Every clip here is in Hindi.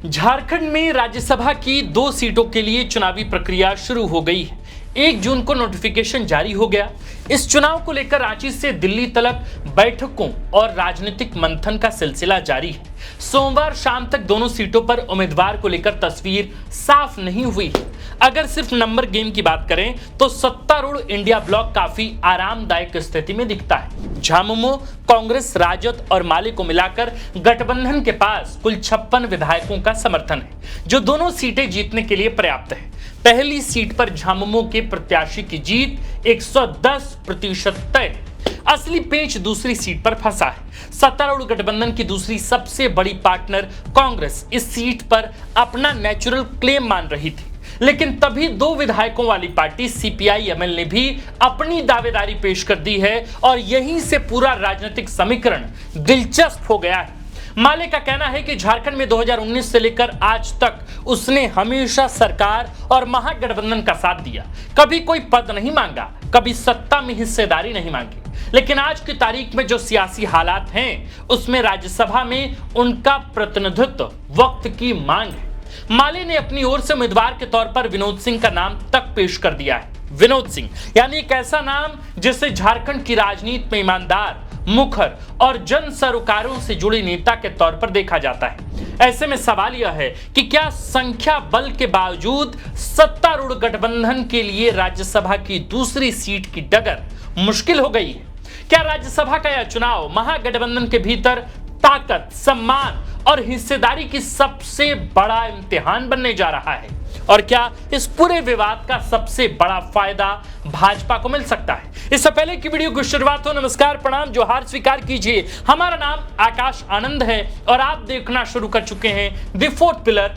झारखंड में राज्यसभा की 2 सीटों के लिए चुनावी प्रक्रिया शुरू हो गई है। 1 जून को नोटिफिकेशन जारी हो गया। इस चुनाव को लेकर रांची से दिल्ली तक बैठकों और राजनीतिक मंथन का सिलसिला जारी है। सोमवार शाम तक दोनों सीटों पर उम्मीदवार को लेकर तस्वीर साफ नहीं हुई है। अगर सिर्फ नंबर गेम की बात करें तो सत्तारूढ़ इंडिया ब्लॉक काफी आरामदायक स्थिति में दिखता है। झामुमो, कांग्रेस, राजद और माले को मिलाकर गठबंधन के पास कुल 56 विधायकों का समर्थन है, जो दोनों सीटें जीतने के लिए पर्याप्त है। पहली सीट पर झामुमो के प्रत्याशी की जीत 110% तय है। असली पेच दूसरी सीट पर फंसा है। सत्तारूढ़ गठबंधन की दूसरी सबसे बड़ी पार्टनर कांग्रेस इस सीट पर अपना नेचुरल क्लेम मान रही थी, लेकिन तभी 2 विधायकों वाली पार्टी सीपीआई-एमएल ने भी अपनी दावेदारी पेश कर दी है और यहीं से पूरा राजनीतिक समीकरण दिलचस्प हो गया है। माले का कहना है कि झारखंड में 2019 से लेकर आज तक उसने हमेशा सरकार और महागठबंधन का साथ दिया, कभी कोई पद नहीं मांगा, कभी सत्ता में हिस्सेदारी नहीं मांगी। लेकिन आज की तारीख में जो सियासी हालात हैं, उसमें राज्यसभा में उनका प्रतिनिधित्व वक्त की मांग है। माले ने अपनी ओर से उम्मीदवार के तौर पर विनोद सिंह का नाम तक पेश कर दिया है। विनोद सिंह यानी एक ऐसा नाम जिसे झारखंड की राजनीति में ईमानदार, मुखर और जन सरोकारों से जुड़े नेता के तौर पर देखा जाता है। ऐसे में सवाल यह है कि क्या संख्या बल के बावजूद सत्तारूढ़ गठबंधन के लिए राज्यसभा की दूसरी सीट की डगर मुश्किल हो गई है? क्या राज्यसभा का यह चुनाव महागठबंधन के भीतर ताकत, सम्मान और हिस्सेदारी की सबसे बड़ा इम्तिहान बनने जा रहा है? और क्या इस पूरे विवाद का सबसे बड़ा फायदा भाजपा को मिल सकता है? इससे पहले की वीडियो की शुरुआत हो, नमस्कार, प्रणाम, जोहार स्वीकार कीजिए। हमारा नाम आकाश आनंद है और आप देखना शुरू कर चुके हैं द फोर्थ पिलर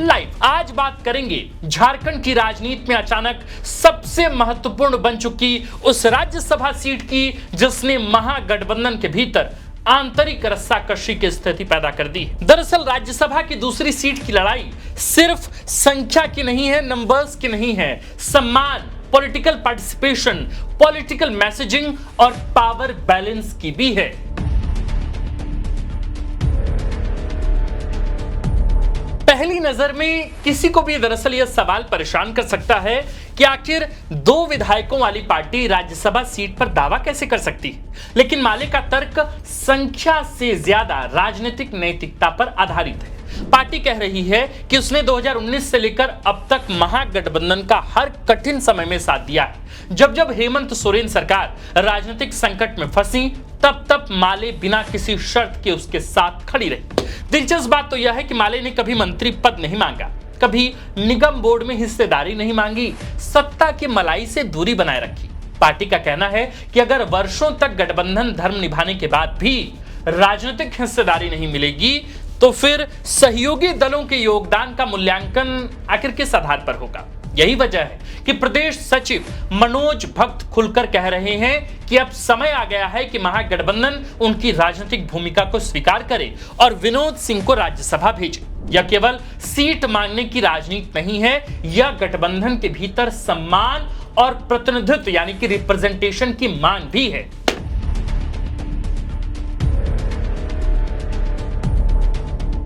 .लाइव। आज बात करेंगे झारखंड की राजनीति में अचानक सबसे महत्वपूर्ण बन चुकी उस राज्यसभा सीट की, जिसने महागठबंधन के भीतर आंतरिक रस्साकशी की स्थिति पैदा कर दी। दरअसल राज्यसभा की दूसरी सीट की लड़ाई सिर्फ संख्या की नहीं है, नंबर्स की नहीं है, सम्मान, पॉलिटिकल पार्टिसिपेशन, पॉलिटिकल मैसेजिंग और पावर बैलेंस की भी है। पहली नजर में किसी को भी दरअसल यह सवाल परेशान कर सकता है कि आखिर 2 विधायकों वाली पार्टी राज्यसभा सीट पर दावा कैसे कर सकती है? लेकिन माले का तर्क संख्या से ज्यादा राजनीतिक नैतिकता पर आधारित है। पार्टी कह रही है कि उसने 2019 से लेकर अब तक महागठबंधन का हर कठिन समय में साथ दिया है। जब जब हेमंत सोरेन सरकार राजनीतिक संकट में फंसी, तब माले बिना किसी शर्त के उसके साथ खड़ी रही। दिलचस्प बात तो यह है कि माले ने कभी मंत्री पद नहीं मांगा, कभी निगम बोर्ड में हिस्सेदारी नहीं मांगी, सत्ता की मलाई से दूरी बनाए रखी। पार्टी का कहना है कि अगर वर्षों तक गठबंधन धर्म निभाने के बाद भी राजनीतिक हिस्सेदारी नहीं मिलेगी, तो फिर सहयोगी दलों के योगदान का मूल्यांकन आखिर किस आधार पर होगा? यही वजह है कि प्रदेश सचिव मनोज भक्त खुलकर कह रहे हैं कि अब समय आ गया है कि महागठबंधन उनकी राजनीतिक भूमिका को स्वीकार करे और विनोद सिंह को राज्यसभा भेजे। यह केवल सीट मांगने की राजनीति नहीं है, यह गठबंधन के भीतर सम्मान और प्रतिनिधित्व यानी कि रिप्रेजेंटेशन की मांग भी है।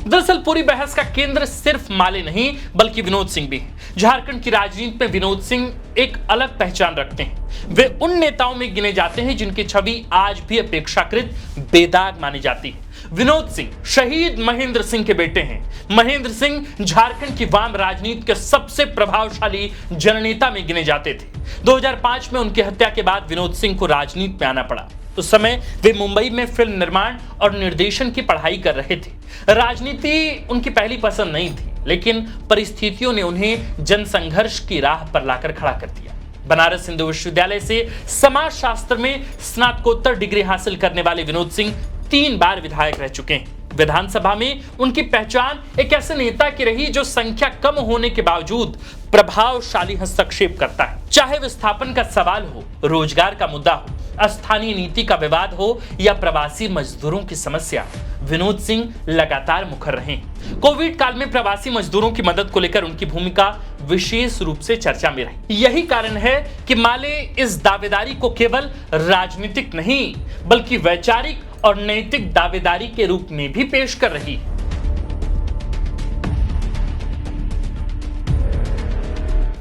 दरअसल पूरी बहस का केंद्र सिर्फ माले नहीं बल्कि विनोद सिंह भी है। झारखंड की राजनीति में विनोद सिंह एक अलग पहचान रखते हैं। वे उन नेताओं में गिने जाते हैं जिनकी छवि आज भी अपेक्षाकृत बेदाग मानी जाती है। विनोद सिंह शहीद महेंद्र सिंह के बेटे हैं। महेंद्र सिंह झारखंड की वाम राजनीति के सबसे प्रभावशाली जननेता में गिने जाते थे। 2005 में उनकी हत्या के बाद विनोद सिंह को राजनीति में आना पड़ा। उस समय वे मुंबई में फिल्म निर्माण और निर्देशन की पढ़ाई कर रहे थे। राजनीति उनकी पहली पसंद नहीं थी, लेकिन परिस्थितियों ने उन्हें जनसंघर्ष की राह पर लाकर खड़ा कर दिया। बनारस हिंदू विश्वविद्यालय से समाज शास्त्र में स्नातकोत्तर डिग्री हासिल करने वाले विनोद सिंह 3 बार विधायक रह चुके हैं। विधानसभा में उनकी पहचान एक ऐसे नेता की रही जो संख्या कम होने के बावजूद प्रभावशाली हस्तक्षेप करता है। चाहे विस्थापन का सवाल हो, रोजगार का मुद्दा हो, स्थानीय नीति का विवाद हो या प्रवासी मजदूरों की समस्या, विनोद सिंह लगातार मुखर रहे। कोविड काल में प्रवासी मजदूरों की मदद को लेकर उनकी भूमिका विशेष रूप से चर्चा में रही। यही कारण है कि माले इस दावेदारी को केवल राजनीतिक नहीं बल्कि वैचारिक और नैतिक दावेदारी के रूप में भी पेश कर रही है।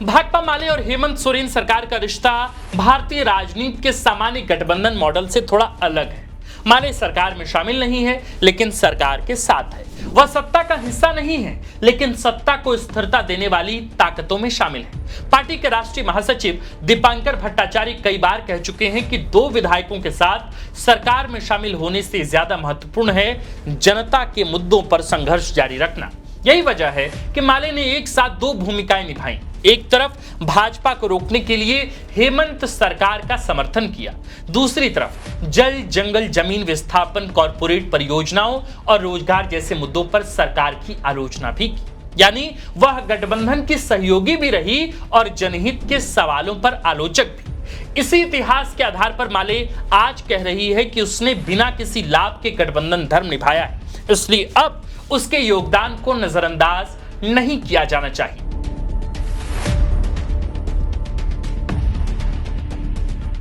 भाकपा माले और हेमंत सोरेन सरकार का रिश्ता भारतीय राजनीति के सामान्य गठबंधन मॉडल से थोड़ा अलग है। माले सरकार में शामिल नहीं है, लेकिन सरकार के साथ है। वह सत्ता का हिस्सा नहीं है, लेकिन सत्ता को स्थिरता देने वाली ताकतों में शामिल है। पार्टी के राष्ट्रीय महासचिव दीपांकर भट्टाचार्य कई बार कह चुके हैं कि 2 विधायकों के साथ सरकार में शामिल होने से ज्यादा महत्वपूर्ण है जनता के मुद्दों पर संघर्ष जारी रखना। यही वजह है कि माले ने एक साथ 2 भूमिकाएं निभाई। एक तरफ भाजपा को रोकने के लिए हेमंत सरकार का समर्थन किया, दूसरी तरफ जल जंगल जमीन विस्थापन, कॉर्पोरेट परियोजनाओं और रोजगार जैसे मुद्दों पर सरकार की आलोचना भी की। यानी वह गठबंधन की सहयोगी भी रही और जनहित के सवालों पर आलोचक भी। इसी इतिहास के आधार पर माले आज कह रही है कि उसने बिना किसी लाभ के गठबंधन धर्म निभाया है, इसलिए अब उसके योगदान को नजरअंदाज नहीं किया जाना चाहिए।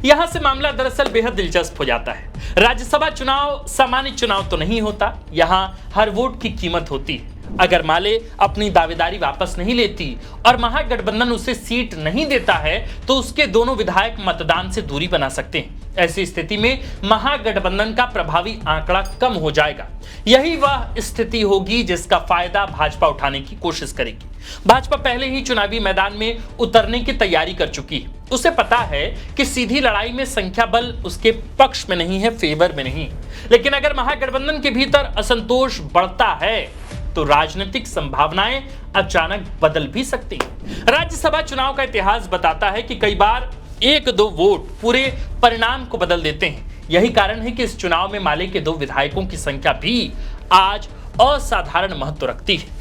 यहां से मामला दरअसल बेहद दिलचस्प हो जाता है। राज्यसभा चुनाव सामान्य चुनाव तो नहीं होता, यहां हर वोट की कीमत होती है। अगर माले अपनी दावेदारी वापस नहीं लेती और महागठबंधन उसे सीट नहीं देता है तो उसके दोनों विधायक मतदान से दूरी बना सकते हैं। ऐसी स्थिति में महागठबंधन का प्रभावी आंकड़ा कम हो जाएगा। यही वह स्थिति होगी जिसका फायदा भाजपा उठाने की कोशिश करेगी। भाजपा पहले ही चुनावी मैदान में उतरने की तैयारी कर चुकी है। उसे पता है कि सीधी लड़ाई में संख्या बल उसके पक्ष में नहीं है, फेवर में नहीं। लेकिन अगर महागठबंधन के भीतर असंतोष बढ़ता है तो राजनीतिक संभावनाएं अचानक बदल भी सकती हैं। राज्यसभा चुनाव का इतिहास बताता है कि कई बार 1-2 वोट पूरे परिणाम को बदल देते हैं। यही कारण है कि इस चुनाव में माले के 2 विधायकों की संख्या भी आज असाधारण महत्व रखती है।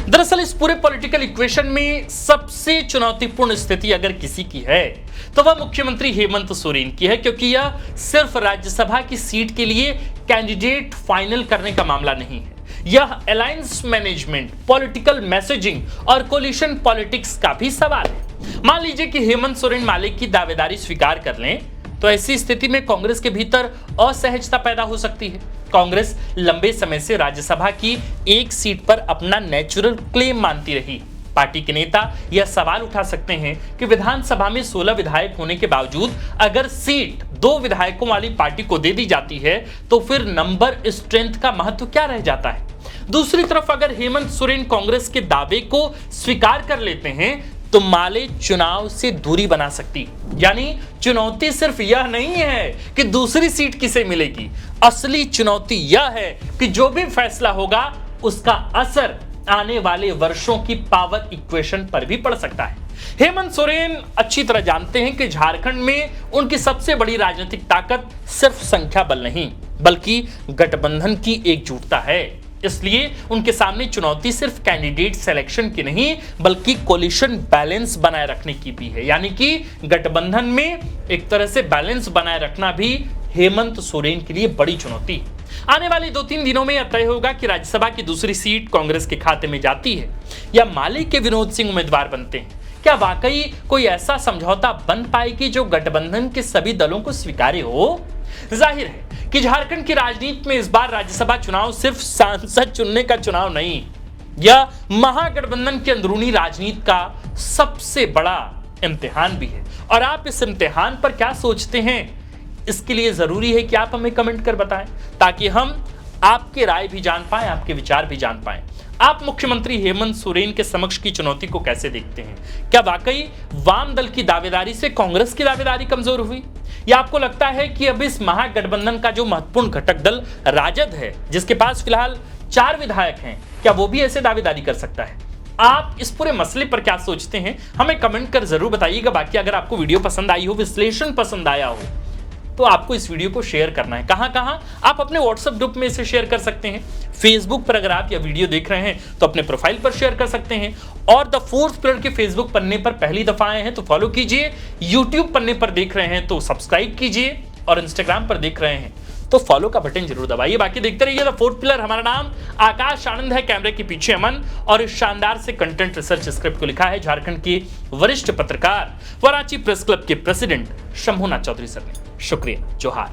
दरअसल इस पूरे पॉलिटिकल इक्वेशन में सबसे चुनौतीपूर्ण स्थिति अगर किसी की है तो वह मुख्यमंत्री हेमंत सोरेन की है, क्योंकि यह सिर्फ राज्यसभा की सीट के लिए कैंडिडेट फाइनल करने का मामला नहीं है। यह अलायंस मैनेजमेंट, पॉलिटिकल मैसेजिंग और कोलिशन पॉलिटिक्स का भी सवाल है। मान लीजिए कि हेमंत सोरेन माले की दावेदारी स्वीकार कर लें तो ऐसी स्थिति में कांग्रेस के भीतर असहजता पैदा हो सकती है। कांग्रेस लंबे समय से राज्यसभा की एक सीट पर अपना नेचुरल क्लेम मानती रही। पार्टी के नेता यह सवाल उठा सकते हैं कि विधानसभा में 16 विधायक होने के बावजूद अगर सीट 2 विधायकों वाली पार्टी को दे दी जाती है तो फिर नंबर स्ट्रेंथ का महत्व क्या रह जाता है। दूसरी तरफ अगर हेमंत सोरेन कांग्रेस के दावे को स्वीकार कर लेते हैं तो माले चुनाव से दूरी बना सकती। यानी चुनौती सिर्फ यह नहीं है कि दूसरी सीट किसे मिलेगी, असली चुनौती यह है कि जो भी फैसला होगा उसका असर आने वाले वर्षों की पावर इक्वेशन पर भी पड़ सकता है। हेमंत सोरेन अच्छी तरह जानते हैं कि झारखंड में उनकी सबसे बड़ी राजनीतिक ताकत सिर्फ संख्या बल नहीं बल्कि गठबंधन की एकजुटता है। इसलिए उनके सामने चुनौती सिर्फ कैंडिडेट सिलेक्शन की नहीं बल्कि कोलिशन बैलेंस बनाए रखने की भी है। यानी कि गठबंधन में एक तरह से बैलेंस बनाए रखना भी हेमंत सोरेन के लिए बड़ी चुनौती है। आने वाले 2-3 दिनों में यह तय होगा कि राज्यसभा की दूसरी सीट कांग्रेस के खाते में जाती है या माले के विनोद सिंह उम्मीदवार बनते हैं। क्या वाकई कोई ऐसा समझौता बन पाएगी जो गठबंधन के सभी दलों को स्वीकार्य हो? जाहिर है कि झारखंड की राजनीति में इस बार राज्यसभा चुनाव सिर्फ सांसद चुनने का चुनाव नहीं, यह महागठबंधन की अंदरूनी राजनीति का सबसे बड़ा इम्तिहान भी है। और आप इस इम्तिहान पर क्या सोचते हैं, इसके लिए जरूरी है कि आप हमें कमेंट कर बताएं ताकि हम आपके राय भी जान पाएं, आपके विचार भी जान पाएं। आप मुख्यमंत्री हेमंत सोरेन के समक्ष की चुनौती को कैसे देखते हैं? क्या वाकई वाम दल की दावेदारी से कांग्रेस की दावेदारी कमजोर हुई, या आपको लगता है कि अब इस महागठबंधन का जो महत्वपूर्ण घटक दल राजद है, जिसके पास फिलहाल 4 विधायक हैं, क्या वो भी ऐसे दावेदारी कर सकता है? आप इस पूरे मसले पर क्या सोचते हैं, हमें कमेंट कर जरूर बताइएगा। बाकी अगर आपको वीडियो पसंद आई हो, विश्लेषण पसंद आया हो, तो आपको इस वीडियो को शेयर करना है। कहां आप अपने व्हाट्सएप ग्रुप में इसे शेयर कर सकते हैं। फेसबुक पर अगर आप यह वीडियो देख रहे हैं तो अपने प्रोफाइल पर शेयर कर सकते हैं, और द फोर्थ पिलर के फेसबुक पन्ने पर पहली दफा आए हैं तो फॉलो कीजिए, यूट्यूब पन्ने पर देख रहे हैं तो सब्सक्राइब कीजिए, और इंस्टाग्राम पर देख रहे हैं तो फॉलो का बटन जरूर दबाइए। बाकी देखते रहिए द फोर्थ पिलर। हमारा नाम आकाश आनंद है, कैमरे के पीछे अमन, और इस शानदार से कंटेंट रिसर्च स्क्रिप्ट को लिखा है झारखंड के वरिष्ठ पत्रकार व रांची प्रेस क्लब के प्रेसिडेंट शंभुनाथ चौधरी सर ने। शुक्रिया, जोहार।